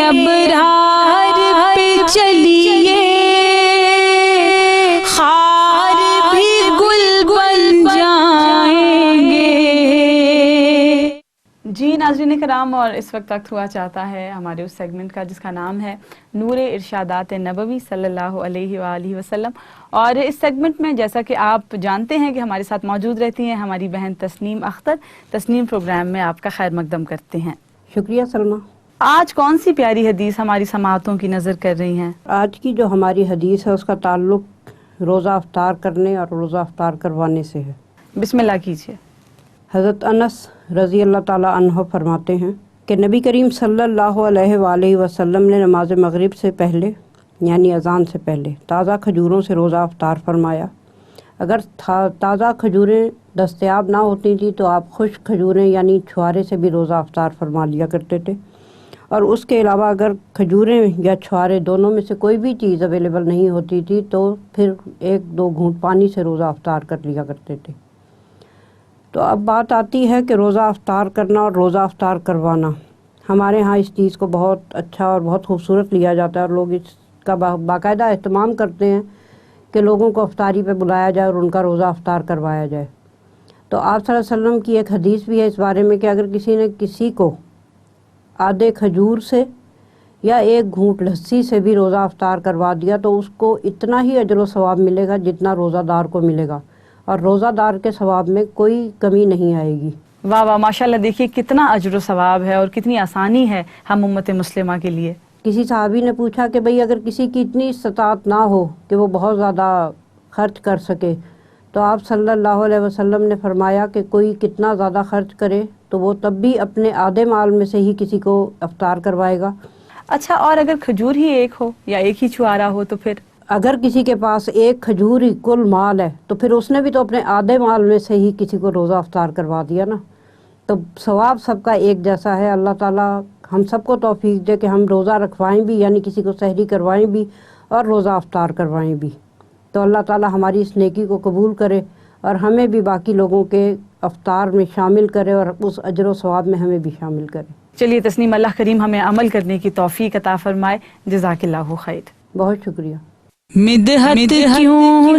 ابرار پہ چلیے خار بھی گل بن جائیں گے۔ جی ناظرین کرام، اور اس وقت ہوا چاہتا ہے ہمارے اس سیگمنٹ کا جس کا نام ہے نور ارشادات نبوی صلی اللہ علیہ وآلہ وسلم، اور اس سیگمنٹ میں جیسا کہ آپ جانتے ہیں کہ ہمارے ساتھ موجود رہتی ہیں ہماری بہن تسنیم اختر۔ تسنیم پروگرام میں آپ کا خیر مقدم کرتے ہیں۔ شکریہ سلمہ۔ آج کون سی پیاری حدیث ہماری سماعتوں کی نظر کر رہی ہیں؟ آج کی جو ہماری حدیث ہے اس کا تعلق روزہ افطار کرنے اور روزہ افطار کروانے سے ہے۔ بسم اللہ کیجیے۔ حضرت انس رضی اللہ تعالیٰ عنہ فرماتے ہیں کہ نبی کریم صلی اللہ علیہ وآلہ وسلم نے نماز مغرب سے پہلے یعنی اذان سے پہلے تازہ کھجوروں سے روزہ افطار فرمایا۔ اگر تازہ کھجوریں دستیاب نہ ہوتی تھیں تو آپ خشک کھجوریں یعنی چھوارے سے بھی روزہ افطار فرما لیا کرتے تھے، اور اس کے علاوہ اگر کھجوریں یا چھوارے دونوں میں سے کوئی بھی چیز اویلیبل نہیں ہوتی تھی تو پھر 1-2 گھونٹ پانی سے روزہ افطار کر لیا کرتے تھے۔ تو اب بات آتی ہے کہ روزہ افطار کرنا اور روزہ افطار کروانا۔ ہمارے ہاں اس چیز کو بہت اچھا اور بہت خوبصورت لیا جاتا ہے، اور لوگ اس کا باقاعدہ اہتمام کرتے ہیں کہ لوگوں کو افطاری پہ بلایا جائے اور ان کا روزہ افطار کروایا جائے۔ تو آپ صلی اللہ علیہ وسلم کی ایک حدیث بھی ہے اس بارے میں کہ اگر کسی نے کسی کو آدھے کھجور سے یا 1 گھونٹ لسی سے بھی روزہ افطار کروا دیا تو اس کو اتنا ہی اجر و ثواب ملے گا جتنا روزہ دار کو ملے گا، اور روزہ دار کے ثواب میں کوئی کمی نہیں آئے گی۔ واہ واہ، ماشاءاللہ، دیکھیے کتنا اجر و ثواب ہے اور کتنی آسانی ہے ہم امت مسلمہ کے لیے۔ کسی صحابی نے پوچھا کہ بھئی اگر کسی کی اتنی استطاعت نہ ہو کہ وہ بہت زیادہ خرچ کر سکے، تو آپ صلی اللہ علیہ وسلم نے فرمایا کہ کوئی کتنا زیادہ خرچ کرے تو وہ تب بھی اپنے آدھے مال میں سے ہی کسی کو افطار کروائے گا۔ اچھا، اور اگر کھجور ہی ایک ہو یا ایک ہی چھوارا ہو تو پھر؟ اگر کسی کے پاس 1 کھجور ہی کل مال ہے تو پھر اس نے بھی تو اپنے آدھے مال میں سے ہی کسی کو روزہ افطار کروا دیا نا۔ تو ثواب سب کا ایک جیسا ہے۔ اللہ تعالیٰ ہم سب کو توفیق دے کہ ہم روزہ رکھوائیں بھی، یعنی کسی کو سحری کروائیں بھی اور روزہ افطار کروائیں بھی۔ تو اللہ تعالیٰ ہماری اس نیکی کو قبول کرے اور ہمیں بھی باقی لوگوں کے افطار میں شامل کرے اور اس اجر و ثواب میں ہمیں بھی شامل کرے۔ چلیے تسنیم، اللہ کریم ہمیں عمل کرنے کی توفیق عطا فرمائے۔ جزاک اللہ خیر۔ بہت شکریہ۔ مدحت کیوں